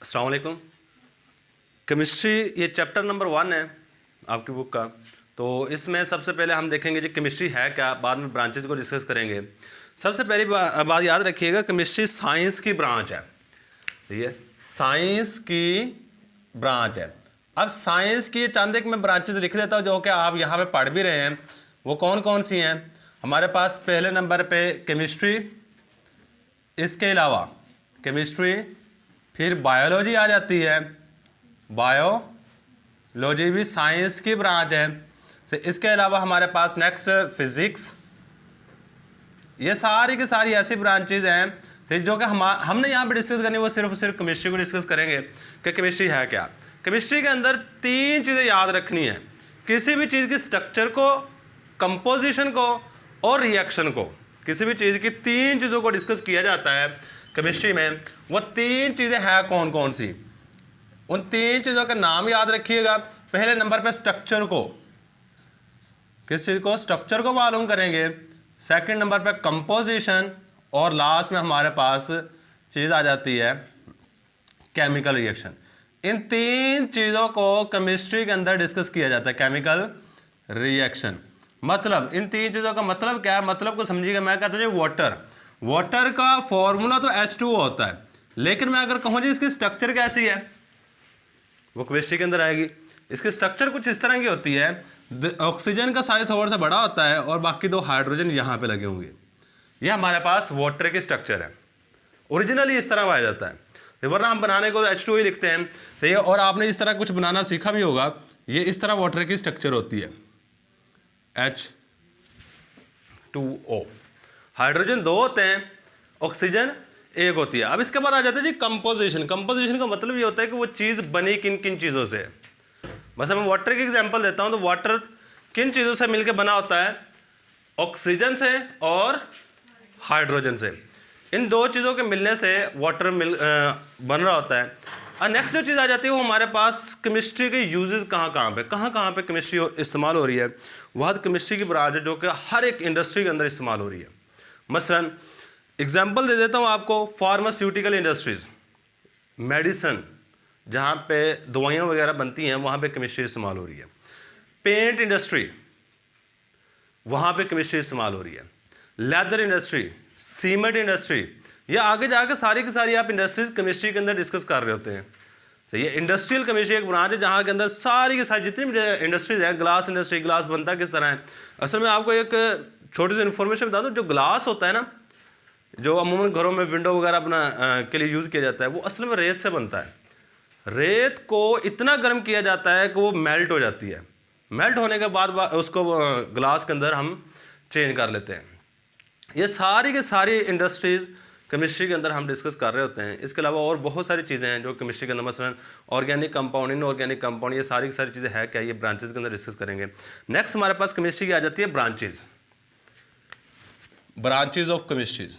अस्सलाम वालेकुम। केमिस्ट्री ये चैप्टर नंबर 1 है आपकी बुक का। तो इसमें सबसे पहले हम देखेंगे जी केमिस्ट्री है क्या, बाद में ब्रांचेस को डिस्कस करेंगे। सबसे पहली बात याद रखिएगा, केमिस्ट्री साइंस की ब्रांच है। ये साइंस की ब्रांच है। अब साइंस की चंद एक मैं ब्रांचेस लिख देता हूँ जो कि आप यहाँ पे पढ़ भी रहे हैं। वो कौन कौन सी हैं हमारे पास? पहले नंबर पे केमिस्ट्री, इसके अलावा केमिस्ट्री, फिर बायोलॉजी आ जाती है। बायोलॉजी भी साइंस की ब्रांच है। तो इसके अलावा हमारे पास नेक्स्ट फिजिक्स। ये सारी की सारी ऐसी ब्रांचेज हैं तो जो कि हमने यहाँ पे डिस्कस करनी है वो सिर्फ केमिस्ट्री को डिस्कस करेंगे कि केमिस्ट्री है क्या। केमिस्ट्री के अंदर 3 चीज़ें याद रखनी है। किसी भी चीज़ की स्ट्रक्चर को, कंपोजिशन को और रिएक्शन को, किसी भी चीज़ की 3 चीज़ों को डिस्कस किया जाता है केमिस्ट्री में। वो 3 चीज़ें हैं कौन कौन सी? उन 3 चीज़ों के नाम याद रखिएगा। पहले नंबर पे स्ट्रक्चर को, किस चीज़ को? स्ट्रक्चर को मालूम करेंगे। सेकंड नंबर पे कंपोजिशन, और लास्ट में हमारे पास चीज़ आ जाती है केमिकल रिएक्शन। इन 3 चीज़ों को केमिस्ट्री के अंदर डिस्कस किया जाता है। केमिकल रिएक्शन मतलब इन 3 चीज़ों का मतलब क्या है? मतलब को समझिएगा। मैं कहता हूँ वाटर का फॉर्मूला तो H2O होता है, लेकिन मैं अगर कहूँ जी इसकी स्ट्रक्चर कैसी है, वो केमिस्ट्री के अंदर आएगी। इसकी स्ट्रक्चर कुछ इस तरह की होती है, ऑक्सीजन का साइज थोड़ा सा बड़ा होता है और बाकी 2 हाइड्रोजन यहाँ पे लगे होंगे। ये हमारे पास वाटर की स्ट्रक्चर है। ओरिजिनली इस तरह पाया जाता है, वरना हम बनाने को H2O ही लिखते हैं, सही है। और आपने इस तरह कुछ बनाना सीखा भी होगा। ये इस तरह वाटर की स्ट्रक्चर होती है, H2O। हाइड्रोजन 2 होते हैं, ऑक्सीजन 1 होती है। अब इसके बाद आ जाता है जी कंपोजिशन। कंपोजिशन का मतलब ये होता है कि वो चीज़ बनी किन किन चीज़ों से। बस मैं वाटर की एग्जांपल देता हूँ। तो वाटर किन चीज़ों से मिलकर बना होता है? ऑक्सीजन से और हाइड्रोजन से। इन 2 चीज़ों के मिलने से वाटर बन रहा होता है। और नेक्स्ट जो चीज़ आ जाती है वो हमारे पास केमिस्ट्री के यूजेस कहाँ पे केमिस्ट्री इस्तेमाल हो रही है। वह केमिस्ट्री की ब्रांच है जो कि हर एक इंडस्ट्री के अंदर इस्तेमाल हो रही है। मसलन एग्जांपल दे देता हूँ आपको, फार्मास्यूटिकल इंडस्ट्रीज, मेडिसन जहाँ पे दवाइयाँ वगैरह बनती हैं वहाँ पे केमिस्ट्री इस्तेमाल हो रही है। पेंट इंडस्ट्री, वहाँ पे केमिस्ट्री इस्तेमाल हो रही है। लेदर इंडस्ट्री, सीमेंट इंडस्ट्री, ये आगे जाकर सारी की सारी आप इंडस्ट्रीज केमिस्ट्री के अंदर डिस्कस कर रहे होते हैं। तो ये इंडस्ट्रियल केमिस्ट्री एक ब्रांच है जहाँ के अंदर सारी की सारी जितनी भी इंडस्ट्रीज हैं। ग्लास इंडस्ट्री, ग्लास बनता किस तरह है? असल में आपको एक छोटी सी इन्फॉर्मेशन बता दूँ, जो ग्लास होता है ना, जो अमूमन घरों में विंडो वगैरह अपना के लिए यूज़ किया जाता है, वो असल में रेत से बनता है। रेत को इतना गर्म किया जाता है कि वो मेल्ट हो जाती है। मेल्ट होने के बाद उसको ग्लास के अंदर हम चेंज कर लेते हैं। ये सारी के सारी इंडस्ट्रीज़ केमिस्ट्री के अंदर हम डिस्कस कर रहे होते हैं। इसके अलावा और बहुत सारी चीज़ें हैं जो केमिस्ट्री के अंदर, मसलन ऑर्गेनिक कंपाउंड, इनऑर्गेनिक कंपाउंड, ये सारी की सारी चीज़ें है क्या, ये ब्रांचेस के अंदर डिस्कस करेंगे। नेक्स्ट हमारे पास केमिस्ट्री की आ जाती है ब्रांचेज, ब्रांचेज ऑफ केमिस्ट्रीज।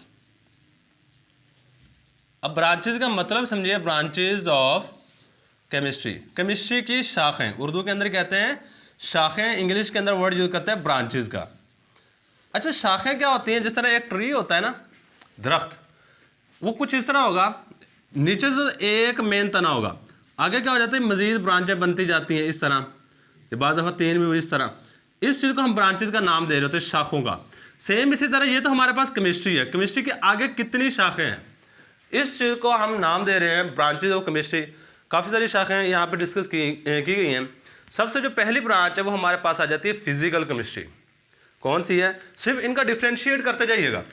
अब ब्रांचेज का मतलब समझिए, ब्रांचेज ऑफ केमिस्ट्री, केमिस्ट्री की शाखें। उर्दू के अंदर कहते हैं शाखें, इंग्लिश के अंदर वर्ड यूज करते हैं ब्रांचेज का। अच्छा, शाखें क्या होती हैं? जिस तरह एक ट्री होता है ना, दरख्त, वो कुछ इस तरह होगा, नीचे से एक मेन तना होगा, आगे क्या हो जाता है, मजीद ब्रांचें बनती जाती हैं इस तरह, ये बाज़ दफ़ा 3 भी हुई इस तरह। इस चीज़ को हम ब्रांचेज का नाम दे रहे होते हैं, शाखों का। सेम इसी तरह ये तो हमारे पास केमिस्ट्री है। केमिस्ट्री के आगे कितनी शाखें हैं, इस चीज़ को हम नाम दे रहे हैं ब्रांचेज ऑफ केमिस्ट्री। काफ़ी सारी शाखें यहाँ पे डिस्कस की गई हैं। सबसे जो पहली ब्रांच है वो हमारे पास आ जाती है फिजिकल केमिस्ट्री। कौन सी है? सिर्फ इनका डिफ्रेंशिएट करते जाइएगा,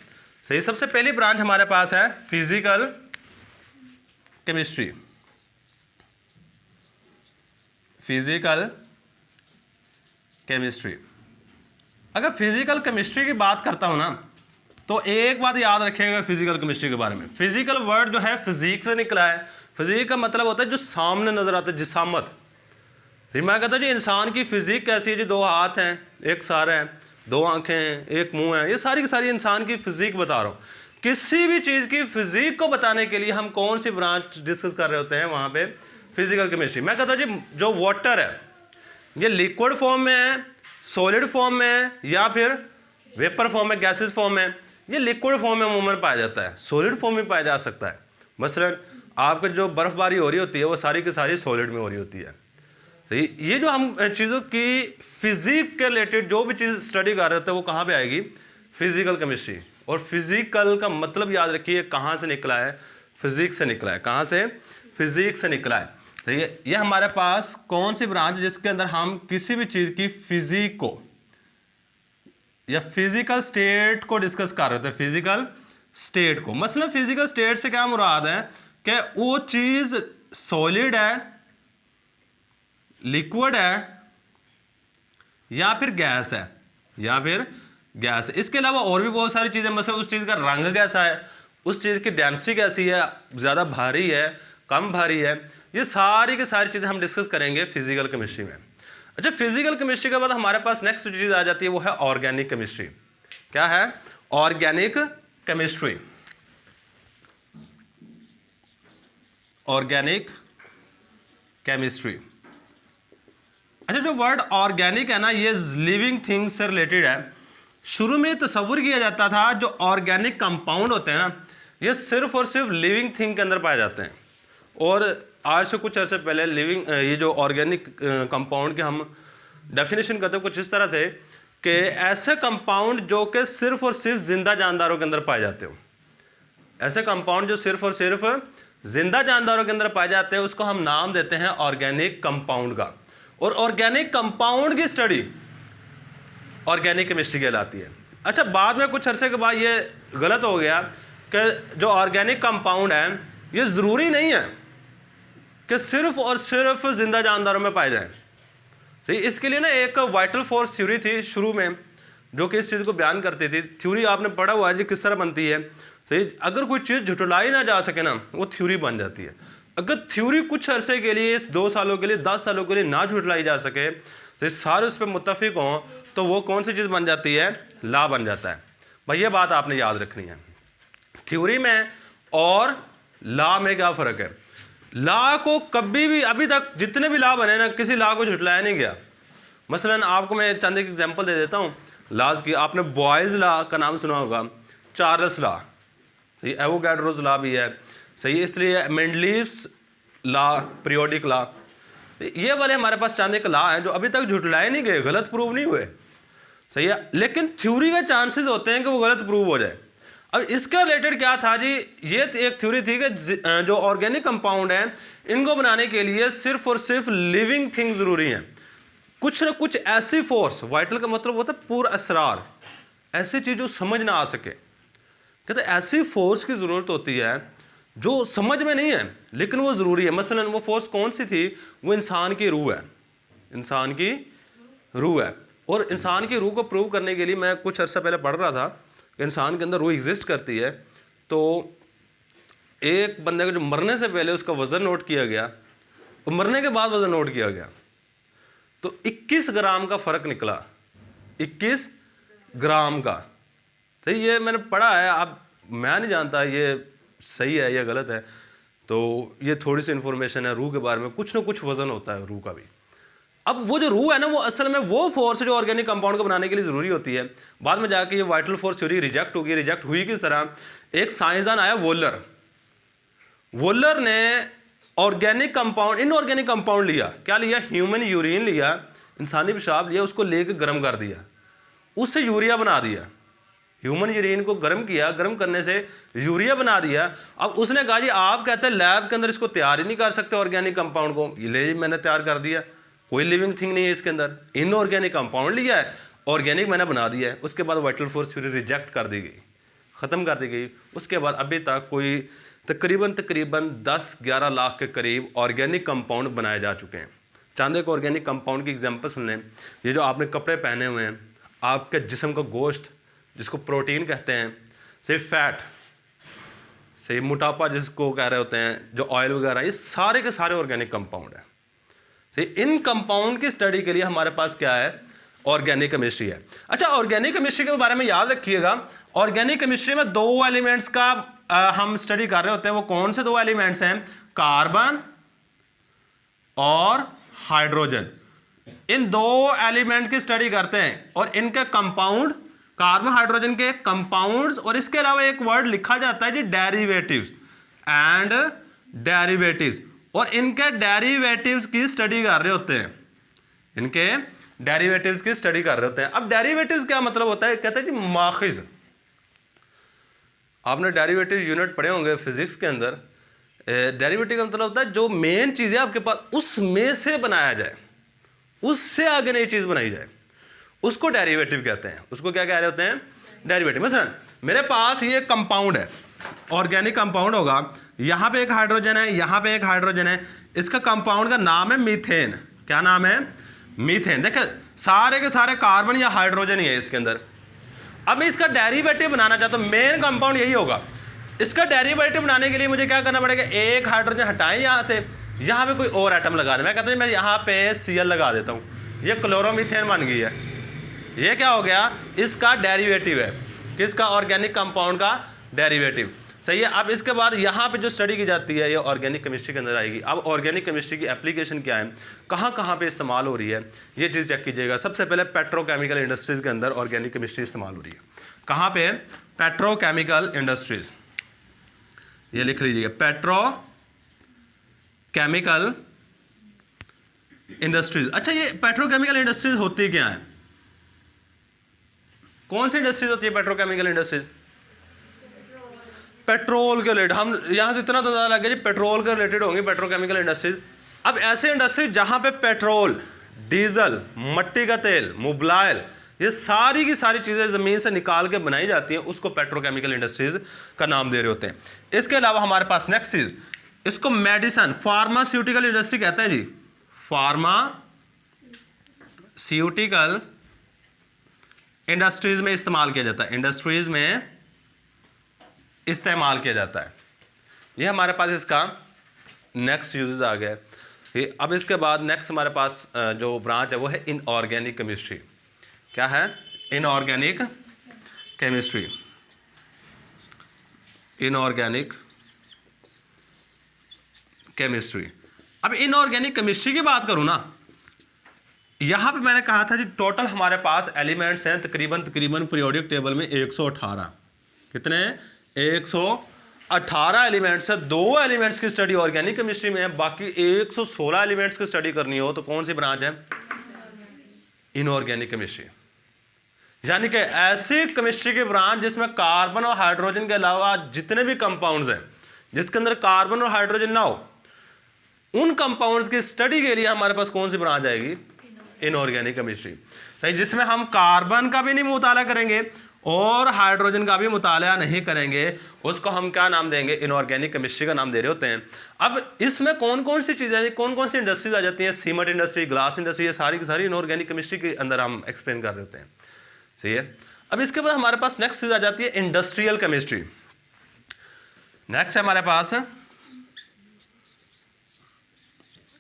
सही। सबसे पहली ब्रांच हमारे पास है फिजिकल केमिस्ट्री। फिजिकल केमिस्ट्री, अगर फिजिकल केमिस्ट्री की बात करता हूं ना, तो एक बात याद रखिएगा फिजिकल केमिस्ट्री के बारे में। फिजिकल वर्ड जो है फिजिक से निकला है। फिजिक का मतलब होता है जो सामने नजर आता है, जिसामत। मैं कहता हूँ जी इंसान की फिजिक कैसी है जी? 2 हाथ हैं, 1 सर है, 2 आंखें हैं, 1 मुंह है। ये सारी की सारी इंसान की फिजिक बता रहा हूँ। किसी भी चीज़ की फिजिक को बताने के लिए हम कौन सी ब्रांच डिस्कस कर रहे होते हैं? वहाँ पे फिजिकल केमिस्ट्री। मैं कहता हूँ जी जो वाटर है, ये लिक्विड फॉर्म में है, सॉलिड फॉर्म में है, या फिर वेपर फॉर्म में, गैसेस फॉर्म में। ये लिक्विड फॉर्म में अमूमन पाया जाता है, सॉलिड फॉर्म में पाया जा सकता है। मसलन आपका जो बर्फबारी हो रही होती है वो सारी की सारी सॉलिड में हो रही होती है। सही, ये जो हम चीज़ों की फिजिक के रिलेटेड जो भी चीज़ स्टडी कर रहे होते हैं वो कहाँ पे आएगी, फिजिकल केमिस्ट्री। और फिजिकल का मतलब याद रखिए कहाँ से निकला है, फिजिक्स से निकला है। कहाँ से, फिजिक्स से निकला है। तो ये हमारे पास कौन सी ब्रांच जिसके अंदर हम किसी भी चीज़ की फिजिक को या फिजिकल स्टेट को डिस्कस कर रहे होते हैं, फिजिकल स्टेट को। मसलन फिजिकल स्टेट से क्या मुराद है कि वो चीज़ सॉलिड है, लिक्विड है या फिर गैस है, या फिर गैस है। इसके अलावा और भी बहुत सारी चीज़ें, मतलब उस चीज़ का रंग कैसा है, उस चीज़ की डेंसिटी कैसी है, ज़्यादा भारी है, कम भारी है, ये सारी की सारी चीज़ें हम डिस्कस करेंगे फिजिकल केमिस्ट्री में। अच्छा, फिजिकल केमिस्ट्री के बाद हमारे पास नेक्स्ट चीज़ आ जाती है, वो है ऑर्गेनिक केमिस्ट्री। क्या है, ऑर्गेनिक केमिस्ट्री। Organic chemistry. अच्छा, जो वर्ड ऑर्गेनिक है ना, ये लिविंग थिंग्स से रिलेटेड है। शुरू में तस्वुर किया जाता था जो ऑर्गेनिक कंपाउंड होते हैं ना, ये सिर्फ और सिर्फ लिविंग थिंग के अंदर पाए जाते हैं। और आज से कुछ अर्से पहले ये जो ऑर्गेनिक कंपाउंड के हम डेफिनेशन करते हैं कुछ इस तरह थे कि ऐसे कंपाउंड जो कि सिर्फ और सिर्फ जिंदा जानदारों के अंदर पाए जाते हो। ऐसे कंपाउंड जो सिर्फ और सिर्फ जिंदा जानदारों के अंदर पाए जाते हैं, उसको हम नाम देते हैं ऑर्गेनिक कंपाउंड का। और ऑर्गेनिक कंपाउंड की स्टडी ऑर्गेनिक केमिस्ट्री कहलाती है। अच्छा, बाद में कुछ अरसे के बाद ये गलत हो गया कि जो ऑर्गेनिक कंपाउंड है ये ज़रूरी नहीं है कि सिर्फ और सिर्फ जिंदा जानदारों में पाए जाए। तो इसके लिए ना एक वाइटल फोर्स थ्योरी थी शुरू में, जो कि इस चीज़ को बयान करती थी। थ्योरी आपने पढ़ा हुआ है जी किस तरह बनती है। तो अगर कोई चीज़ झुटलाई ना जा सके ना, वो थ्योरी बन जाती है। अगर थ्योरी कुछ अरसे के लिए, 2 सालों के लिए, 10 सालों के लिए ना झुटलाई जा सके, तो सारे उस पर मुत्तफिक हों, तो वो कौन सी चीज़ बन जाती है, लॉ बन जाता है। भाई ये बात आपने याद रखनी है। थ्योरी में और लॉ में क्या फ़र्क है। लॉ को कभी भी, अभी तक जितने भी लॉ बने ना, किसी लॉ को झुटलाया नहीं गया। मसलन आपको मैं चंद एक एग्जांपल दे देता हूँ लॉज की। आपने बॉयज़ लॉ का नाम सुना होगा, चार्ल्स लॉ, सही, एवोगैड्रोस लॉ भी है, सही, इसलिए मेंडलीव्स लॉ, पीरियोडिक लॉ, ये वाले हमारे पास चंद एक लॉ हैं जो अभी तक झुटलाए नहीं गए, गलत प्रूव नहीं हुए, सही है। लेकिन थ्योरी के चांसेस होते हैं कि वो गलत प्रूव हो जाए। अब इसका रिलेटेड क्या था जी, ये एक थ्योरी थी कि जो ऑर्गेनिक कंपाउंड है इनको बनाने के लिए सिर्फ और सिर्फ लिविंग थिंग ज़रूरी है। कुछ ना कुछ ऐसी फोर्स, वाइटल का मतलब होता है पूरा असरार, ऐसी चीज़ जो समझ ना आ सके, कहते ऐसी फोर्स की ज़रूरत होती है जो समझ में नहीं है लेकिन वो ज़रूरी है। मसलन वो फोर्स कौन सी थी, वो इंसान की रूह है, इंसान की रूह है। और इंसान की रूह को प्रूव करने के लिए मैं कुछ अर्सा पहले पढ़ रहा था कि इंसान के अंदर रूह एग्जिस्ट करती है। तो एक बंदे को जो मरने से पहले उसका वज़न नोट किया गया और मरने के बाद वज़न नोट किया गया, तो 21 ग्राम का फ़र्क निकला, 21 ग्राम का। तो ये मैंने पढ़ा है, अब मैं नहीं जानता ये सही है या गलत है, तो ये थोड़ी सी इन्फॉर्मेशन है रूह के बारे में। कुछ ना कुछ वज़न होता है रूह का भी। अब वो जो रूह है ना, वो असल में वो फोर्स है जो ऑर्गेनिक कंपाउंड को बनाने के लिए ज़रूरी होती है। बाद में जाके ये वाइटल फोर्स थ्योरी रिजेक्ट होगी। रिजेक्ट हुई किस तरह, एक साइंसदान आया वोलर, वोलर ने ऑर्गेनिक कंपाउंड, इनऑर्गेनिक कंपाउंड लिया, क्या लिया, ह्यूमन यूरिन लिया, इंसानी पेशाब लिया, उसको लेकर गर्म कर दिया, उससे यूरिया बना दिया। ह्यूमन यूरिन को गर्म किया, गर्म करने से यूरिया बना दिया। अब उसने कहा जी आप कहते हैं लैब के अंदर इसको तैयार ही नहीं कर सकते ऑर्गेनिक कंपाउंड को, ये ले मैंने तैयार कर दिया, कोई लिविंग थिंग नहीं है इसके अंदर, इनऑर्गेनिक कंपाउंड लिया है, ऑर्गेनिक मैंने बना दिया है। उसके बाद वाइटल फोर्स थ्योरी रिजेक्ट कर दी गई, ख़त्म कर दी गई। उसके बाद अभी तक कोई तकरीबन 10-11 लाख के करीब ऑर्गेनिक कंपाउंड बनाए जा चुके हैं। चंद एक ऑर्गेनिक कंपाउंड की एग्जांपल सुन लें। ये जो आपने कपड़े पहने हुए हैं, आपके जिस्म का गोश्त जिसको प्रोटीन कहते हैं, सिर्फ फैट, सही, मोटापा जिसको कह रहे होते हैं, जो ऑयल वगैरह, ये सारे के सारे ऑर्गेनिक कंपाउंड है। सही, इन कंपाउंड की स्टडी के लिए हमारे पास क्या है, ऑर्गेनिक केमिस्ट्री है। अच्छा, ऑर्गेनिक केमिस्ट्री के बारे में याद रखिएगा, ऑर्गेनिक केमिस्ट्री में 2 एलिमेंट्स का हम स्टडी कर रहे होते हैं। वो कौन से 2 एलिमेंट्स हैं, कार्बन और हाइड्रोजन। इन 2 एलिमेंट की स्टडी करते हैं और इनके कंपाउंड, कार्बन हाइड्रोजन के कंपाउंड्स, और इसके अलावा एक वर्ड लिखा जाता है जी डेरिवेटिव्स, एंड डेरिवेटिव्स, और इनके डेरिवेटिव्स की स्टडी कर रहे होते हैं, इनके डेरिवेटिव्स की स्टडी कर रहे होते हैं। अब डेरिवेटिव्स क्या मतलब होता है, कहते हैं जी माखिज। आपने डेरिवेटिव यूनिट पढ़े होंगे फिजिक्स के अंदर। डेरिवेटिव का मतलब होता है जो मेन चीज़ है आपके पास उसमें से बनाया जाए, उससे आगे नई चीज़ बनाई जाए, उसको डेरिवेटिव कहते हैं। उसको क्या कह रहे होते हैं, डेरिवेटिव। मसलन मेरे पास ये कंपाउंड है, ऑर्गेनिक कंपाउंड होगा, यहाँ पे एक हाइड्रोजन है, यहाँ पे एक हाइड्रोजन है, इसका कंपाउंड का नाम है मीथेन। क्या नाम है, मीथेन। देखिए सारे के सारे कार्बन या हाइड्रोजन ही है इसके अंदर। अब मैं इसका डेरिवेटिव बनाना चाहता हूँ, मेन कंपाउंड यही होगा। इसका डेरिवेटिव बनाने के लिए मुझे क्या करना पड़ेगा, एक हाइड्रोजन हटाएं यहाँ से, यहाँ पे कोई और एटम लगा दें। मैं कहता हूँ मैं यहाँ पे Cl लगा देता हूँ, ये क्लोरोमीथेन बन गई है। ये क्या हो गया, इसका डेरिवेटिव है, किसका, ऑर्गेनिक कंपाउंड का डेरिवेटिव। सही है। अब इसके बाद यहाँ पे जो स्टडी की जाती है ये ऑर्गेनिक केमिस्ट्री के अंदर आएगी। अब ऑर्गेनिक केमिस्ट्री की एप्लीकेशन क्या है, कहाँ कहाँ पे इस्तेमाल हो रही है, ये चीज़ चेक कीजिएगा। सबसे पहले पेट्रोकेमिकल इंडस्ट्रीज़ के अंदर ऑर्गेनिक केमिस्ट्री इस्तेमाल हो रही है। कहाँ पे, पेट्रोकेमिकल इंडस्ट्रीज़, ये लिख लीजिएगा, पेट्रोकेमिकल इंडस्ट्रीज। अच्छा ये पेट्रोकेमिकल इंडस्ट्रीज होती क्या है, कौन सी इंडस्ट्रीज होती है पेट्रोकेमिकल इंडस्ट्रीज, पेट्रोल के रिलेटेड। हम यहां से इतना तो पता लग गया जी पेट्रोल के रिलेटेड होंगी पेट्रोकेमिकल इंडस्ट्रीज। अब ऐसे इंडस्ट्रीज जहां पे पेट्रोल, डीजल, मट्टी का तेल, मोबिलाइल, ये सारी की सारी चीज़ें ज़मीन से निकाल के बनाई जाती हैं, उसको पेट्रोकेमिकल इंडस्ट्रीज का नाम दे रहे होते हैं। इसके अलावा हमारे पास नेक्स्ट चीज़, इसको मेडिसन, फार्मास्यूटिकल इंडस्ट्री कहते हैं जी। फार्मास्यूटिकल इंडस्ट्रीज में इस्तेमाल किया जाता है, इंडस्ट्रीज में इस्तेमाल किया जाता है। ये हमारे पास इसका नेक्स्ट यूजेस आ गया है। अब इसके बाद नेक्स्ट हमारे पास जो ब्रांच है वो है इनऑर्गेनिक केमिस्ट्री। क्या है, इनऑर्गेनिक केमिस्ट्री। Inorganic chemistry. अब इनऑर्गेनिक केमिस्ट्री की बात करूं ना, यहां पे मैंने कहा था जी टोटल हमारे पास एलिमेंट्स हैं तकरीबन पीरियोडिक टेबल में 118। कितने, 118 एलिमेंट्स है। 2 एलिमेंट्स की स्टडी ऑर्गेनिक केमिस्ट्री में है, बाकी 116 एलिमेंट्स की स्टडी करनी हो तो कौन सी ब्रांच है, इनऑर्गेनिक केमिस्ट्री। यानी कि ऐसी केमिस्ट्री की ब्रांच जिसमें कार्बन और हाइड्रोजन के अलावा जितने भी कंपाउंड्स हैं जिसके अंदर कार्बन और हाइड्रोजन ना हो, उन कंपाउंड्स की स्टडी के लिए हमारे पास कौन सी ब्रांच आएगी, इनऑर्गेनिक केमिस्ट्री। सही, जिसमें हम कार्बन का भी नहीं मुताला करेंगे और हाइड्रोजन का भी मुताला नहीं करेंगे, उसको हम क्या नाम देंगे, इनऑर्गेनिक केमिस्ट्री का नाम दे रहे होते हैं। अब इसमें कौन कौन सी चीज़ें, कौन कौन सी इंडस्ट्रीज आ जाती हैं, सीमेंट इंडस्ट्री, ग्लास इंडस्ट्री, ये सारी की सारी इनऑर्गेनिक केमिस्ट्री के अंदर हम एक्सप्लेन कर रहे होते हैं। सही है। अब इसके बाद हमारे पास नेक्स्ट चीज़ आ जाती है इंडस्ट्रियल केमिस्ट्री। नेक्स्ट है हमारे पास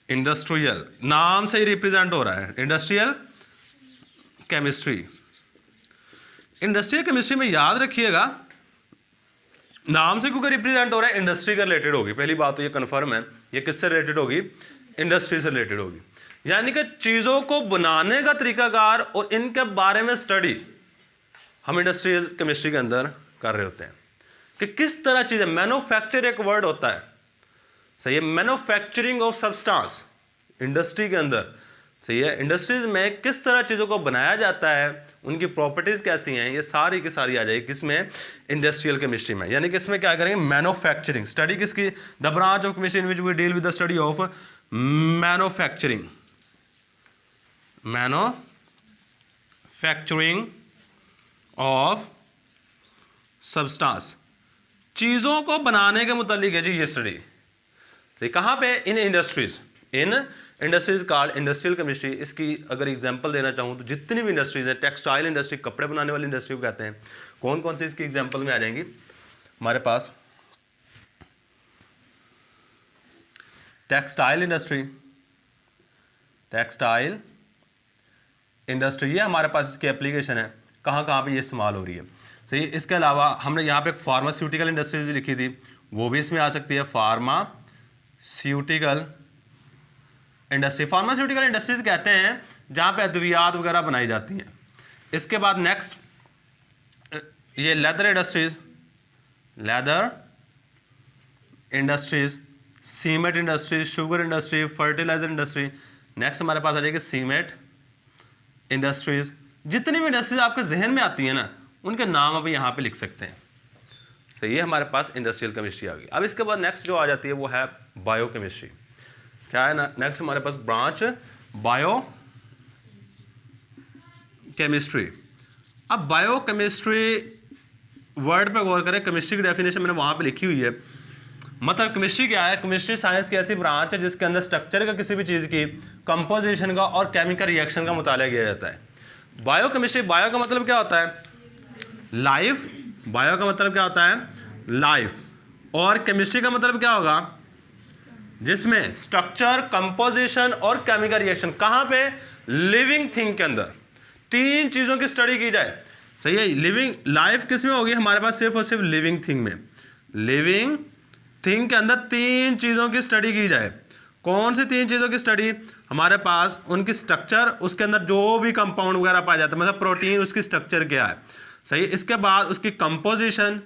इंडस्ट्रियल, नाम से ही रिप्रेजेंट हो रहा है, इंडस्ट्रियल केमिस्ट्री। इंडस्ट्रियल केमिस्ट्री में याद रखिएगा नाम से क्योंकि रिप्रेजेंट हो रहा है, इंडस्ट्री का रिलेटेड होगी। पहली बात तो ये कन्फर्म है, ये किससे रिलेटेड होगी, इंडस्ट्री से रिलेटेड होगी। यानी कि चीज़ों को बनाने का तरीकाकार और इनके बारे में स्टडी हम इंडस्ट्रियल केमिस्ट्री के अंदर कर रहे होते हैं कि किस तरह चीज़ें, मैन्युफैक्चर एक वर्ड होता है, सही है, मैन्युफैक्चरिंग ऑफ सब्सटेंस इंडस्ट्री के अंदर। सही है। इंडस्ट्रीज में किस तरह चीज़ों को बनाया जाता है, उनकी प्रॉपर्टीज़ कैसी हैं, ये सारी की सारी आ जाएगी किसमें, इंडस्ट्रियल केमिस्ट्री में। यानी कि इसमें क्या करेंगे, मैन्युफैक्चरिंग स्टडी किसकी, the branch of chemistry in which we deal with the study of manufacturing, manufacturing of substance, चीज़ों को बनाने के मुतालिक है जी ये स्टडी। तो कहाँ पे, इन इंडस्ट्रीज, इन इंडस्ट्रीज कॉल्ड इंडस्ट्रियल केमिस्ट्री। इसकी अगर एग्जांपल देना चाहूँ तो जितनी भी इंडस्ट्रीज हैं, टेक्सटाइल इंडस्ट्री, कपड़े बनाने वाली इंडस्ट्री को कहते हैं। कौन कौन सी इसकी एग्जांपल में आ जाएंगी हमारे पास, टेक्सटाइल इंडस्ट्री, टेक्सटाइल इंडस्ट्री, ये हमारे पास इसकी एप्लीकेशन है, कहाँ कहाँ पे ये इस्तेमाल हो रही है। सही। इसके अलावा हमने यहाँ पे एक फार्मास्यूटिकल इंडस्ट्रीज लिखी थी, वो भी इसमें आ सकती है, फार्मास्यूटिकल इंडस्ट्री। फार्मास्यूटिकल इंडस्ट्रीज कहते हैं जहाँ पे अद्वियात वगैरह बनाई जाती हैं। इसके बाद नेक्स्ट ये leather industries, leather industries. Cement industry, sugar industry, fertilizer industry. Next हमारे पास आ जाएगी सीमेंट इंडस्ट्रीज। जितनी भी इंडस्ट्रीज आपके जहन में आती है ना, उनके नाम आप यहाँ पे लिख सकते हैं। तो ये हमारे पास इंडस्ट्रियल केमिस्ट्री आ गई। अब इसके बाद नेक्स्ट जो आ जाती है वो है बायोकेमिस्ट्री। क्या है ना, नेक्स्ट हमारे पास ब्रांच बायो केमिस्ट्री। अब बायोकेमिस्ट्री वर्ड पे गौर करें, केमिस्ट्री की डेफिनेशन मैंने वहाँ पे लिखी हुई है। मतलब केमिस्ट्री क्या है? केमिस्ट्री साइंस की ऐसी ब्रांच है जिसके अंदर स्ट्रक्चर का किसी भी चीज़ की, कंपोजिशन का और केमिकल रिएक्शन का मुताला किया जाता है। बायोकेमिस्ट्री, बायो का मतलब क्या होता है? लाइफ। बायो का मतलब क्या होता है? लाइफ। और केमिस्ट्री का मतलब क्या होगा? जिसमें स्ट्रक्चर, कंपोजिशन और केमिकल रिएक्शन, कहाँ पे? लिविंग थिंग के अंदर तीन चीज़ों की स्टडी की जाए। सही है। लिविंग लाइफ किस में होगी? हमारे पास सिर्फ और सिर्फ लिविंग थिंग में। लिविंग थिंग के अंदर तीन चीज़ों की स्टडी की जाए। कौन सी तीन चीज़ों की स्टडी? हमारे पास उनकी स्ट्रक्चर, उसके अंदर जो भी कंपाउंड वगैरह पाया जाता है, मतलब प्रोटीन, उसकी स्ट्रक्चर क्या है। सही है। इसके बाद उसकी कंपोजिशन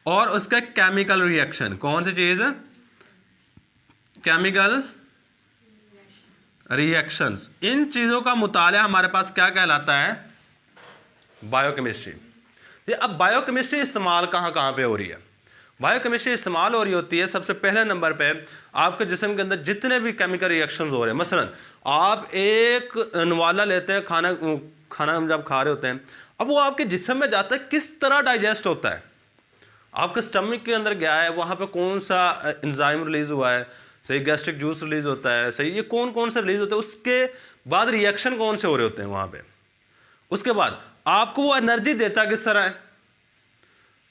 और उसका केमिकल रिएक्शन। कौन सी चीज़? Chemical reactions. इन चीज़ों का मुताला हमारे पास क्या कहलाता है? बायोकेमिस्ट्री। ये अब बायोकेमिस्ट्री इस्तेमाल कहाँ कहाँ पे हो रही है? बायोकेमिस्ट्री इस्तेमाल हो रही होती है सबसे पहले नंबर पे आपके जिस्म के अंदर जितने भी केमिकल रिएक्शंस हो रहे हैं। मसलन आप एक नवाला लेते हैं, खाना जब खा रहे होते हैं, अब वो आपके जिस्म में जाता है, किस तरह डाइजेस्ट होता है? आपके स्टमक के अंदर गया है, वहाँ पे कौन सा एंजाइम रिलीज हुआ है, सही, गैस्ट्रिक जूस रिलीज होता है, सही, ये कौन कौन से रिलीज होते हैं, उसके बाद रिएक्शन कौन से हो रहे होते हैं वहाँ पे, उसके बाद आपको वो एनर्जी देता किस तरह है।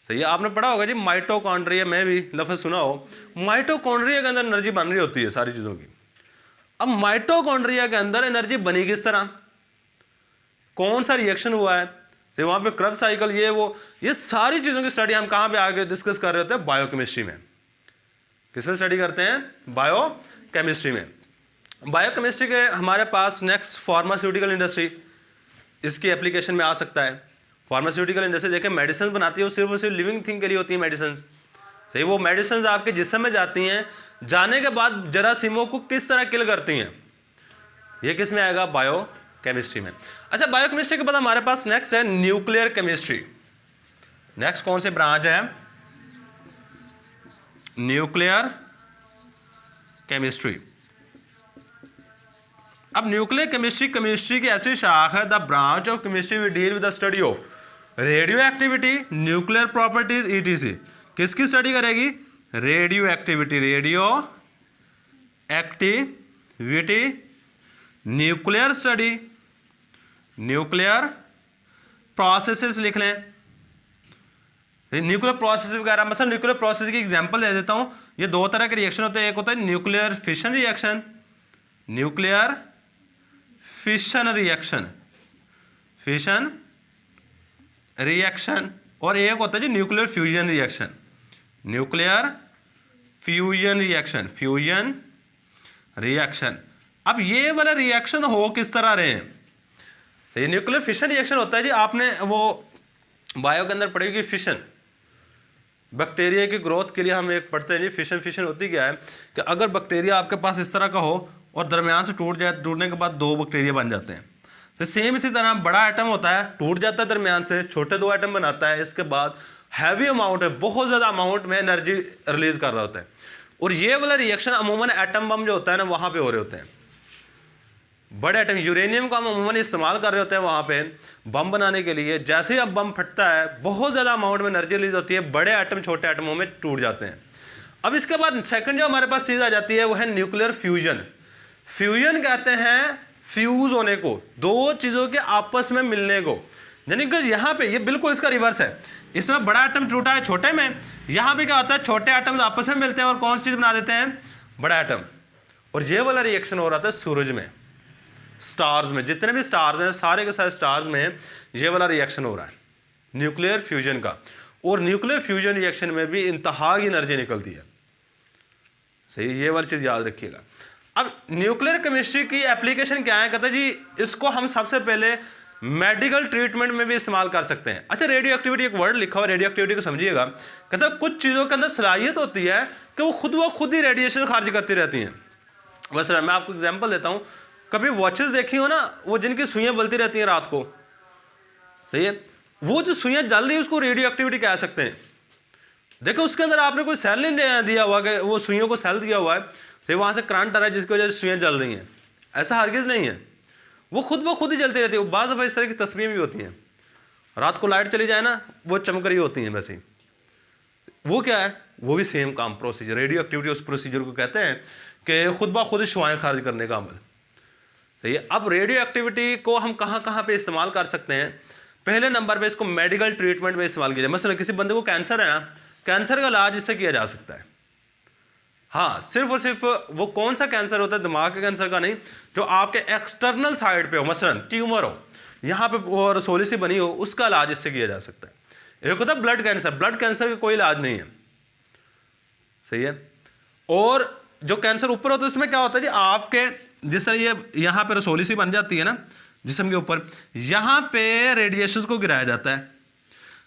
सही है। आपने पढ़ा होगा जी माइटोकॉन्ड्रिया में भी लफ्ज़ सुना हो। माइटोकॉन्ड्रिया के अंदर एनर्जी बन रही होती है सारी चीज़ों की। अब माइटोकॉन्ड्रिया के अंदर एनर्जी बनी किस तरह, कौन सा रिएक्शन हुआ है, तो वहाँ पे क्रब साइकिल, ये सारी चीज़ों की स्टडी हम कहाँ पे आगे डिस्कस कर रहे होते हैं? बायोकेमिस्ट्री में। किसमें स्टडी करते हैं? बायोकेमिस्ट्री में। बायोकेमिस्ट्री के हमारे पास नेक्स्ट फार्मास्यूटिकल इंडस्ट्री, इसकी एप्लीकेशन में आ सकता है। फार्मास्यूटिकल इंडस्ट्री देखें, मेडिसिन बनाती है, वो सिर्फ और सिर्फ लिविंग थिंग के लिए होती है मेडिसिन। सही, वो मेडिसिन आपके जिस्म में जाती हैं, जाने के बाद जरासीमों को किस तरह किल करती हैं, ये किस में आएगा? बायोकेमिस्ट्री में। अच्छा, बायोकेमिस्ट्री के बाद हमारे पास नेक्स्ट है न्यूक्लियर केमिस्ट्री। नेक्स्ट कौन सी ब्रांच है? Nuclear chemistry. अब न्यूक्लियर केमिस्ट्री की ऐसी शाख है, the branch of chemistry we deal with the study of radioactivity, nuclear properties, ETC. किसकी स्टडी करेगी? Radioactivity, nuclear study, nuclear processes लिख लें, न्यूक्लियर प्रोसेस वगैरह। मतलब न्यूक्लियर प्रोसेस की एग्जांपल दे देता हूं। ये दो तरह के रिएक्शन होते हैं, एक होता है न्यूक्लियर फिशन रिएक्शन, और एक होता है जी न्यूक्लियर फ्यूजन रिएक्शन। अब ये वाला रिएक्शन हो किस तरह रहे हैं? तो ये न्यूक्लियर फिशन रिएक्शन होता है जी, आपने वो बायो के अंदर पढ़ेगी फिशन, बैक्टीरिया की ग्रोथ के लिए हम एक पढ़ते हैं जी फिशन होती क्या है कि अगर बैक्टीरिया आपके पास इस तरह का हो और दरमियान से टूट जाए, टूटने के बाद दो बैक्टीरिया बन जाते हैं। तो सेम इसी तरह बड़ा एटम होता है, टूट जाता है दरमियान से, छोटे दो एटम बनाता है, इसके बाद हैवी अमाउंट है, बहुत ज़्यादा अमाउंट में एनर्जी रिलीज कर रहा होता है। और ये वाला रिएक्शन अमूमन एटम बम जो होता है ना, वहाँ पे हो रहे होते हैं। बड़े एटम, यूरेनियम का हम अमूमन इस्तेमाल कर रहे होते हैं वहाँ पे बम बनाने के लिए। जैसे ही अब बम फटता है, बहुत ज़्यादा अमाउंट में एनर्जी रिलीज होती है, बड़े एटम छोटे एटमों में टूट जाते हैं। अब इसके बाद सेकंड जो हमारे पास चीज़ आ जाती है वो है न्यूक्लियर फ्यूजन। फ्यूजन कहते हैं फ्यूज होने को, दो चीज़ों के आपस में मिलने को। यानी कि यहाँ पे ये बिल्कुल इसका रिवर्स है। इसमें बड़ा एटम टूटा है छोटे में, यहाँ पे क्या होता है, छोटे एटम्स आपस में मिलते हैं और कौन सी चीज़ बना देते हैं? बड़ा एटम। और ये वाला रिएक्शन हो रहा था सूरज में, स्टार्स में, जितने भी स्टार्स हैं सारे के सारे स्टार्स में ये वाला रिएक्शन हो रहा है न्यूक्लियर फ्यूजन का। और न्यूक्लियर फ्यूजन रिएक्शन में भी इंतहा की एनर्जी निकलती है। सही, ये वाली चीज़ याद रखिएगा। अब न्यूक्लियर केमिस्ट्री की एप्लीकेशन क्या है? कहते हैं जी इसको हम सबसे पहले मेडिकल ट्रीटमेंट में भी इस्तेमाल कर सकते हैं। अच्छा, रेडियो एक्टिविटी एक वर्ड लिखा हुआ, रेडियो एक्टिविटी को समझिएगा। कहता है कुछ चीज़ों के अंदर सलाहियत होती है कि वो खुद ही रेडिएशन खारिज करती रहती हैं। बस मैं आपको एग्जांपल देता हूँ, कभी वॉचेस देखी हो ना, वो जिनकी सुइयाँ बलती रहती हैं रात को, सही है, वो जो सुइयाँ जल रही है उसको रेडियो एक्टिविटी कह सकते हैं। देखो उसके अंदर आपने कोई सेल नहीं दिया हुआ कि वो सुइयों को सेल दिया हुआ है तो वहाँ से करंट आ रहा है जिसकी वजह से सुइयाँ जल रही हैं, ऐसा हरगिज़ नहीं है। वो खुद ही जलती रहती है। बाज़ दफ़ा इस तरह की तस्वीरें भी होती हैं, रात को लाइट चली जाए ना, वो चमक रही होती हैं वैसे ही। वो क्या है, वो भी सेम काम प्रोसीजर, रेडियो एक्टिविटी उस प्रोसीजर को कहते हैं कि खुद शुआएँ खारिज करने का अमल। सही है। अब रेडियो एक्टिविटी को हम कहाँ कहाँ पे इस्तेमाल कर सकते हैं? पहले नंबर पे इसको मेडिकल ट्रीटमेंट में इस्तेमाल किया जाए। मसलन किसी बंदे को कैंसर है ना, कैंसर का इलाज इससे किया जा सकता है। हाँ, सिर्फ और सिर्फ वो कौन सा कैंसर होता है, दिमाग के कैंसर का नहीं, जो आपके एक्सटर्नल साइड पे हो, मसलन ट्यूमर हो, यहाँ पे वो रसोली सी बनी हो, उसका इलाज इससे किया जा सकता है। एक होता है ब्लड कैंसर, ब्लड कैंसर का कोई इलाज नहीं है, सही है। और जो कैंसर ऊपर होता है उसमें क्या होता है जी, आपके जिस तरह ये यहाँ पे रसोली सी बन जाती है ना जिस्म के ऊपर, यहाँ पे रेडिएशन को गिराया जाता है।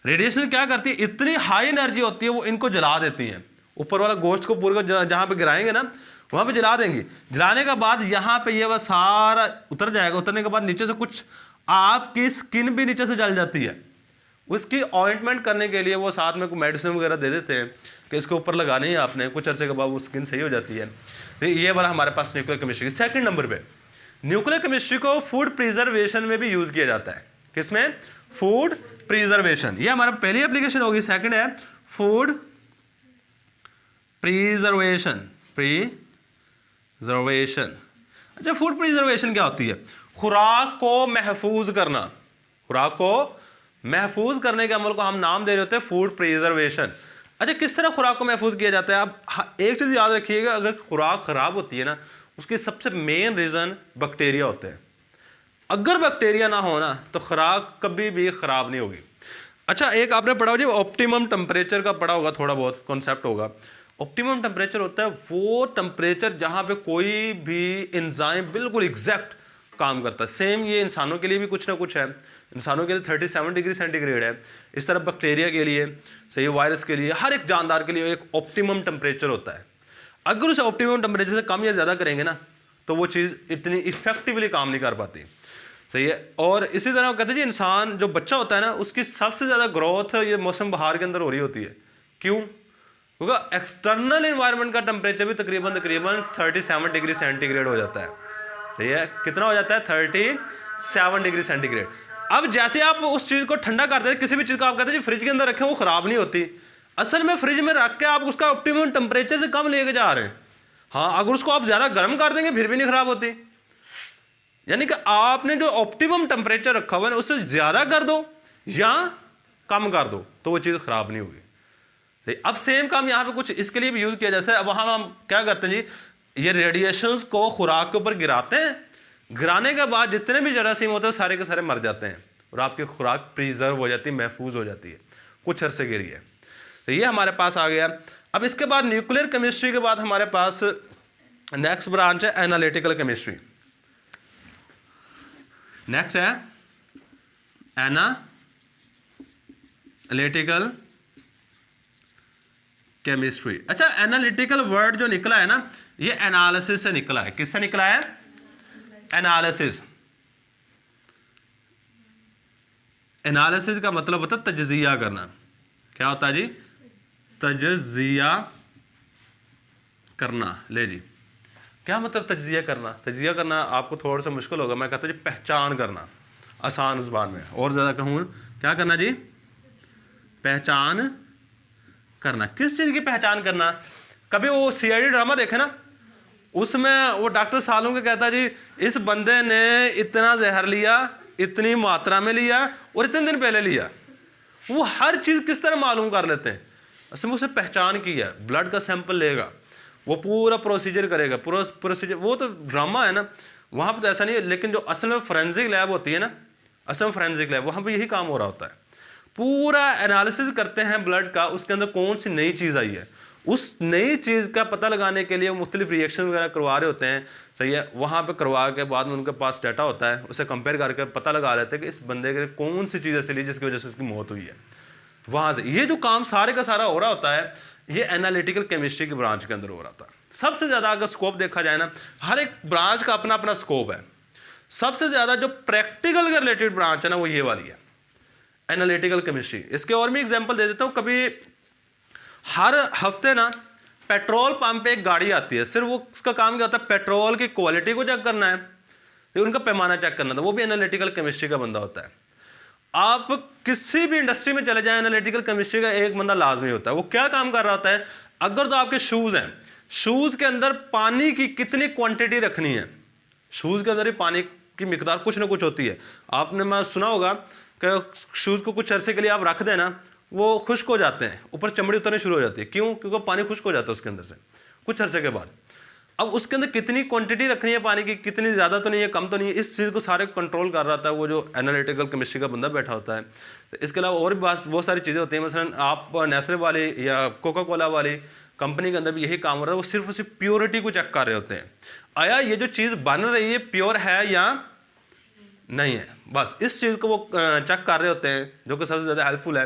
रेडिएशन क्या करती है, इतनी हाई एनर्जी होती है वो इनको जला देती है। ऊपर वाला गोश्त को पूरे को जहाँ पे गिराएंगे ना वहाँ पे जला देंगी। जलाने के बाद यहाँ पे ये वह सारा उतर जाएगा। उतरने के बाद नीचे से कुछ आपकी स्किन भी नीचे से जल जाती है। उसकी ऑइंटमेंट करने के लिए वो साथ में कोई मेडिसिन वगैरह दे देते हैं कि इसके ऊपर लगानी है आपने, कुछ अरसे के बाद वो स्किन सही हो जाती है। तो ये वाला हमारे पास न्यूक्लियर केमिस्ट्री। सेकंड नंबर पे न्यूक्लियर केमिस्ट्री को फूड प्रिजर्वेशन में भी यूज़ किया जाता है। किसमें? Food preservation. ये हमारा पहली एप्लीकेशन होगी। सेकंड है फूड प्रिजर्वेशन। अच्छा, फूड प्रिजर्वेशन क्या होती है? खुराक को महफूज करना। खुराक को महफूज करने के अमल को हम नाम दे रहे होते हैं फूड प्रिजर्वेशन। अच्छा, किस तरह खुराक को महफूज किया जाता है? आप एक चीज़ याद रखिएगा, अगर खुराक ख़राब होती है ना, उसकी सबसे मेन रीज़न बैक्टीरिया होते हैं। अगर बैक्टीरिया ना हो ना तो खुराक कभी भी ख़राब नहीं होगी। अच्छा, एक आपने पढ़ा होगा जी, ऑप्टिमम टेम्परेचर का पढ़ा होगा, थोड़ा बहुत कॉन्सेप्ट होगा। ऑप्टिमम टेम्परेचर होता है वो टेम्परेचर जहाँ पे कोई भी एंजाइम बिल्कुल एग्जैक्ट काम करता है। सेम ये इंसानों के लिए भी कुछ ना कुछ है। इंसानों के लिए 37 डिग्री सेंटीग्रेड है। इस तरह बैक्टीरिया के लिए, सही, वायरस के लिए, हर एक जानदार के लिए एक ऑप्टिमम टेम्परेचर होता है। अगर उसे ऑप्टिमम टेम्परेचर से कम या ज़्यादा करेंगे ना तो वो चीज़ इतनी इफेक्टिवली काम नहीं कर पाती, सही है। और इसी तरह कहते हैं जी, इंसान जो बच्चा होता है ना उसकी सबसे ज़्यादा ग्रोथ ये मौसम बहार के अंदर हो रही होती है। क्यों? क्योंकि एक्सटर्नल इन्वायरमेंट का टेम्परेचर भी तकरीबन 37 डिग्री सेंटीग्रेड हो जाता है, सही है। कितना हो जाता है? 37 डिग्री सेंटीग्रेड। अब जैसे आप उस चीज़ को ठंडा करते हैं, किसी भी चीज़ को आप कहते हैं जी फ्रिज के अंदर रखें, वो ख़राब नहीं होती। असल में फ्रिज में रख के आप उसका ऑप्टिमम टेम्परेचर से कम लेके जा रहे हैं। हाँ, अगर उसको आप ज़्यादा गर्म कर देंगे फिर भी नहीं ख़राब होती। यानी कि आपने जो ऑप्टिमम टेम्परेचर रखा हुआ है उससे ज़्यादा कर दो या कम कर दो तो वो चीज़ ख़राब नहीं होगी। अब सेम काम यहाँ पे कुछ इसके लिए भी यूज़ किया जाता है। अब वहाँ हम क्या करते हैं जी, ये रेडिएशंस को खुराक के ऊपर गिराते हैं। गिराने के बाद जितने भी जरासीम होते हैं सारे के सारे मर जाते हैं और आपकी खुराक प्रिजर्व हो जाती है, महफूज हो जाती है कुछ अरसे के लिए। तो ये हमारे पास आ गया। अब इसके बाद न्यूक्लियर केमिस्ट्री के बाद हमारे पास नेक्स्ट ब्रांच है एनालिटिकल केमिस्ट्री। नेक्स्ट है एनालिटिकल केमिस्ट्री। अच्छा, एनालिटिकल वर्ड जो निकला है ना ये एनालिसिस से निकला है। किससे निकला है? एनालिसिस। एनालिसिस का मतलब होता है तजजिया करना। क्या होता है जी? तजजिया करना। ले जी, क्या मतलब तजजिया करना? तजजिया करना आपको थोड़ा सा मुश्किल होगा, मैं कहता हूँ जी पहचान करना, आसान ज़ुबान में। और ज़्यादा कहूँ क्या करना जी? पहचान करना। किस चीज़ की पहचान करना? कभी वो CID ड्रामा देखे ना, उसमें वो डॉक्टर सालों के कहता है जी इस बंदे ने इतना जहर लिया, इतनी मात्रा में लिया और इतने दिन पहले लिया। वो हर चीज़ किस तरह मालूम कर लेते हैं? असल में उसे पहचान की है। ब्लड का सैंपल लेगा, वो पूरा प्रोसीजर करेगा, पूरा प्रोसीजर। वो तो ड्रामा है ना, वहाँ पर तो ऐसा नहीं है। लेकिन जो असल में फोरेंसिक लैब होती है ना, असल में फोरेंसिक लैब, वहाँ पर यही काम हो रहा होता है। पूरा एनालिसिस करते हैं ब्लड का, उसके अंदर कौन सी नई चीज़ आई है, उस नई चीज़ का पता लगाने के लिए मुख्तलिफ रिएक्शन वगैरह करवा रहे होते हैं, सही है। वहाँ पे करवा के बाद में उनके पास डाटा होता है, उसे कंपेयर करके पता लगा लेते हैं कि इस बंदे के कौन सी चीज़ ऐसी ली जिसकी वजह से उसकी मौत हुई है। वहाँ से ये जो काम सारे का सारा हो रहा होता है, ये एनालिटिकल केमिस्ट्री की ब्रांच के अंदर हो रहा होता है। सबसे ज़्यादा अगर स्कोप देखा जाए ना, हर एक ब्रांच का अपना अपना स्कोप है। सबसे ज़्यादा जो प्रैक्टिकल के रिलेटेड ब्रांच है ना, वो ये वाली है, एनालिटिकल केमिस्ट्री। इसके और भी एग्जांपल दे देता हूँ। कभी हर हफ्ते ना पेट्रोल पंप पे एक गाड़ी आती है, सिर्फ वो उसका काम क्या होता है, पेट्रोल की क्वालिटी को चेक करना है, तो उनका पैमाना चेक करना था। वो भी एनालिटिकल केमिस्ट्री का बंदा होता है। आप किसी भी इंडस्ट्री में चले जाएं, एनालिटिकल केमिस्ट्री का एक बंदा लाजमी होता है। वो क्या काम कर रहा होता है, अगर तो आपके शूज़ हैं, शूज़ के अंदर पानी की कितनी क्वांटिटी रखनी है, शूज़ के अंदर ही पानी की मिकदार कुछ ना कुछ होती है। आपने मैं सुना होगा कि शूज़ को कुछ अरसे के लिए आप रख देना, वो खुश्क हो जाते हैं, ऊपर चमड़ी उतरनी शुरू हो जाती है। क्यों? क्योंकि पानी खुश्क हो जाता है उसके अंदर से कुछ अरसे के बाद। अब उसके अंदर कितनी क्वांटिटी रखनी है पानी की, कितनी ज़्यादा तो नहीं है, कम तो नहीं है, इस चीज़ को सारे कंट्रोल कर रहा था वो जो एनालिटिकल केमिस्ट्री का बंदा बैठा होता है। तो इसके अलावा और भी बहुत सारी चीज़ें होती हैं। मसलन आप नेस्ले वाली या कोका कोला वाली कंपनी के अंदर भी यही काम हो रहा है, वो सिर्फ और सिर्फ प्योरिटी को चेक कर रहे होते हैं, आया ये जो चीज़ बन रही है प्योर है या नहीं है। बस इस चीज़ को वो चेक कर रहे होते हैं, जो कि सबसे ज़्यादा हेल्पफुल है।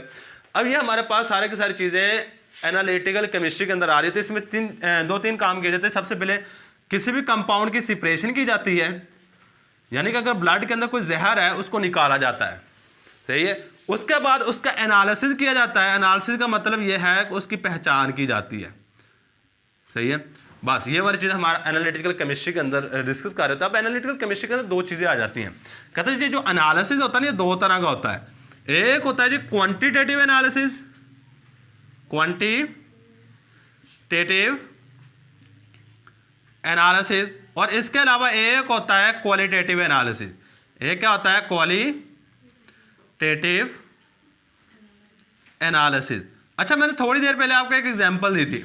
अब ये हमारे पास सारे की सारी चीज़ें एनालिटिकल केमिस्ट्री के अंदर आ रही थी। इसमें दो तीन काम किए जाते हैं। सबसे पहले किसी भी कंपाउंड की सेपरेशन की जाती है, यानी कि अगर ब्लड के अंदर कोई जहर है उसको निकाला जाता है, सही है। उसके बाद उसका एनालिसिस किया जाता है। एनालिसिस का मतलब यह है कि उसकी पहचान की जाती है, सही है। बस ये वाली चीज़ हमारा एनालिटिकल केमिस्ट्री के अंदर डिस्कस कर रहे थे। अब एनालिटिकल केमिस्ट्री के अंदर दो चीज़ें आ जाती हैं। कहते हैं जी जो एनालिसिस होता है ना, ये दो तरह का होता है। एक होता है जी क्वांटिटेटिव एनालिसिस, क्वांटिटेटिव एनालिसिस, और इसके अलावा एक होता है क्वालिटेटिव एनालिसिस। एक क्या होता है, क्वालिटेटिव एनालिसिस। अच्छा, मैंने थोड़ी देर पहले आपको एक एग्जांपल दी थी।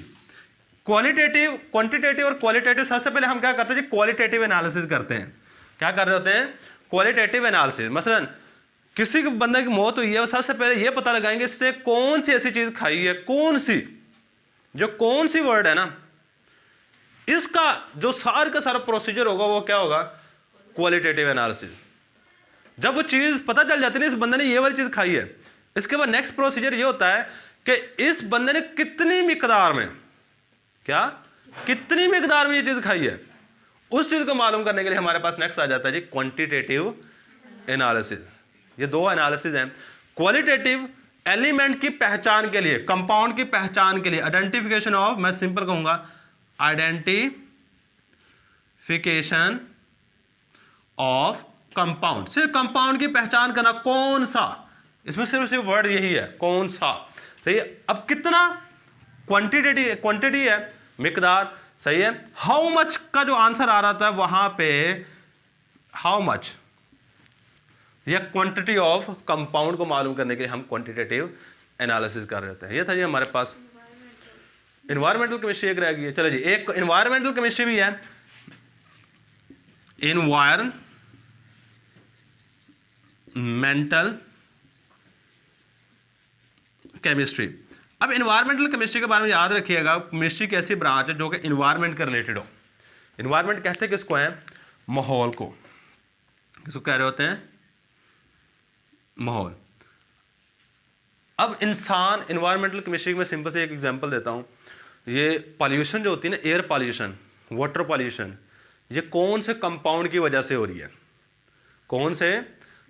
क्वालिटेटिव, क्वांटिटेटिव और क्वालिटेटिव। सबसे पहले हम क्या करते हैं जी, क्वालिटेटिव एनालिसिस करते हैं। क्या कर रहे होते हैं, क्वालिटेटिव एनालिसिस। मसलन किसी बंदे की मौत हुई है, वो सबसे पहले ये पता लगाएंगे इसने कौन सी ऐसी चीज खाई है, कौन सी वर्ड है ना, इसका जो सारा का सारा प्रोसीजर होगा वो क्या होगा, क्वालिटेटिव एनालिसिस। जब वो चीज पता चल जाती है इस बंदे ने ये वाली चीज खाई है, इसके बाद नेक्स्ट प्रोसीजर ये होता है कि इस बंदे ने कितनी मिकदार में, क्या कितनी मिकदार में ये चीज खाई है, उस चीज को मालूम करने के लिए हमारे पास नेक्स्ट आ जाता है जी क्वांटिटेटिव एनालिसिस। ये दो एनालिसिस हैं। क्वालिटेटिव एलिमेंट की पहचान के लिए, कंपाउंड की पहचान के लिए, आइडेंटिफिकेशन ऑफ, मैं सिंपल कहूंगा आइडेंटिफिकेशन ऑफ कंपाउंड। सिर्फ कंपाउंड की पहचान करना, कौन सा, इसमें सिर्फ वर्ड यही है, कौन सा, सही है। अब कितना, क्वांटिटी है, मिकदार, सही है। हाउ मच का जो आंसर आ रहा था वहां पे, हाउ मच, या क्वांटिटी ऑफ कंपाउंड को मालूम करने के लिए हम क्वांटिटेटिव एनालिसिस कर रहे होते हैं। ये था जी हमारे पास इन्वायरमेंटल केमिस्ट्री एक रह गई है। चलो जी, एक इन्वायरमेंटल केमिस्ट्री भी है, इन्वायरमेंटल केमिस्ट्री। अब इन्वायरमेंटल केमिस्ट्री के बारे में याद रखिएगा, केमिस्ट्री की ऐसी ब्रांच है जो कि इन्वायरमेंट के रिलेटेड हो। इन्वायरमेंट कहते हैं किसको है, माहौल को, किसको कह रहे होते हैं, माहौल। अब इंसान, इन्वायरमेंटल केमिस्ट्री में सिंपल से एक एग्जांपल देता हूं। ये पॉल्यूशन जो होती है ना, एयर पॉल्यूशन, वाटर पॉल्यूशन, ये कौन से कंपाउंड की वजह से हो रही है, कौन से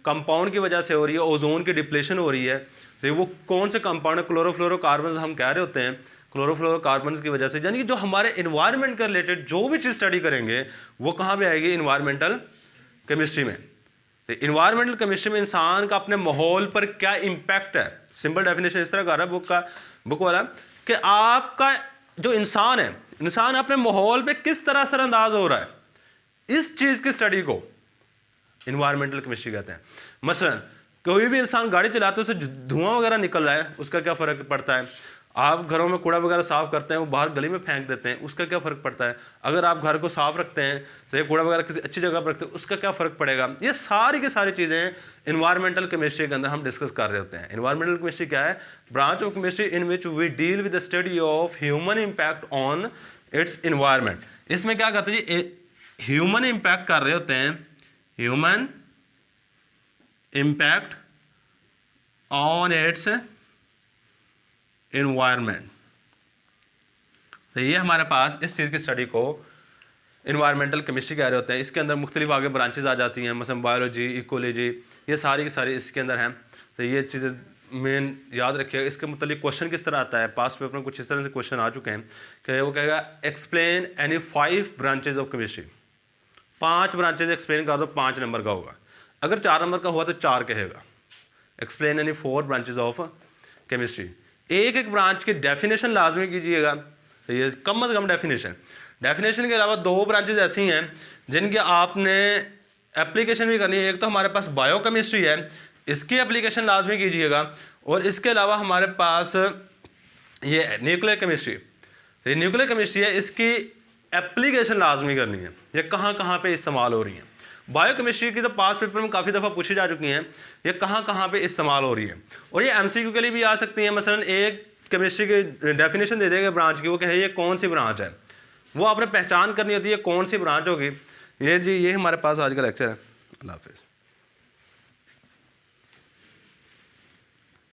कंपाउंड की वजह से हो रही है। ओजोन की डिप्लेशन हो रही है, तो वो कौन से कंपाउंड है, क्लोरोफ्लोरोकार्बन हम कह रहे होते हैं, क्लोरोफ्लोरोकार्बन की वजह से। यानी कि जो हमारे इन्वायरमेंट के रिलेटेड जो भी चीज़ स्टडी करेंगे वो कहाँ पे आएगी, इन्वायरमेंटल केमिस्ट्री में। इन्वायरमेंटल केमिस्ट्री में इंसान का अपने माहौल पर क्या इंपैक्ट है। सिंपल डेफिनेशन इस तरह का रहा है बुक वाला, कि आपका जो इंसान है, इंसान अपने माहौल पे किस तरह असरअंदाज हो रहा है, इस चीज़ की स्टडी को इन्वायरमेंटल केमिस्ट्री कहते हैं। मसलन कोई भी इंसान गाड़ी चलाते है, उसे धुआं वगैरह निकल रहा है, उसका क्या फ़र्क पड़ता है। आप घरों में कूड़ा वगैरह साफ़ करते हैं, वो बाहर गली में फेंक देते हैं, उसका क्या फ़र्क पड़ता है? अगर आप घर को साफ़ रखते हैं तो ये कूड़ा वगैरह किसी अच्छी जगह पर रखते हैं, उसका क्या फ़र्क पड़ेगा? ये सारी की सारी चीज़ें इन्वायरमेंटल केमिस्ट्री के अंदर हम डिस्कस कर रहे होते हैं। इन्वायरमेंटल केमिस्ट्री क्या है? Branch of chemistry in which we deal with the study of human impact on its environment. इसमें क्या करते हैं जी, ह्यूमन इम्पैक्ट कर रहे होते हैं, human impact on its environment. तो ये हमारे पास इस चीज़ की स्टडी को इन्वायरमेंटल केमिस्ट्री कह रहे होते हैं। इसके अंदर मुख्तलिफ आगे ब्रांचेज आ जाती हैं, मसलन बायोलॉजी, इकोलॉजी, ये सारी की सारी इसके अंदर हैं। तो ये चीज़ें मेन याद रखिएगा। इसके मतलब क्वेश्चन किस तरह आता है, पास्ट पेपर में कुछ इस तरह से क्वेश्चन आ चुके हैं कि वो कहेगा explain any 5 branches of chemistry. 5 branches explain कर दो, 5 नंबर का होगा। अगर 4 नंबर का हुआ तो 4 कहेगा। Explain any 4 branches of chemistry. एक एक ब्रांच की डेफिनेशन लाजमी कीजिएगा। तो ये कम से कम डेफिनेशन के अलावा 2 ब्रांचेज ऐसी हैं जिनके आपने एप्लीकेशन भी करनी है। एक तो हमारे पास बायोकेमिस्ट्री है, इसकी एप्लीकेशन लाजमी कीजिएगा, और इसके अलावा हमारे पास ये न्यूक्लियर केमिस्ट्री। तो ये न्यूक्लियर केमिस्ट्री है, इसकी एप्लीकेशन लाजमी करनी है, ये कहाँ कहाँ पे इस्तेमाल हो रही है। बायोकेमिस्ट्री की तो पास पेपर में काफ़ी दफ़ा पूछी जा चुकी हैं, ये कहाँ कहाँ पे इस्तेमाल हो रही है, और ये एमसीक्यू के लिए भी आ सकती हैं। मसलन एक केमिस्ट्री की डेफिनेशन दे देगा ब्रांच की, वो कहे ये कौन सी ब्रांच है, वो आपने पहचान करनी होती है कौन सी ब्रांच होगी। ये जी ये हमारे पास आज का लेक्चर है। अल्लाह हाफिज़।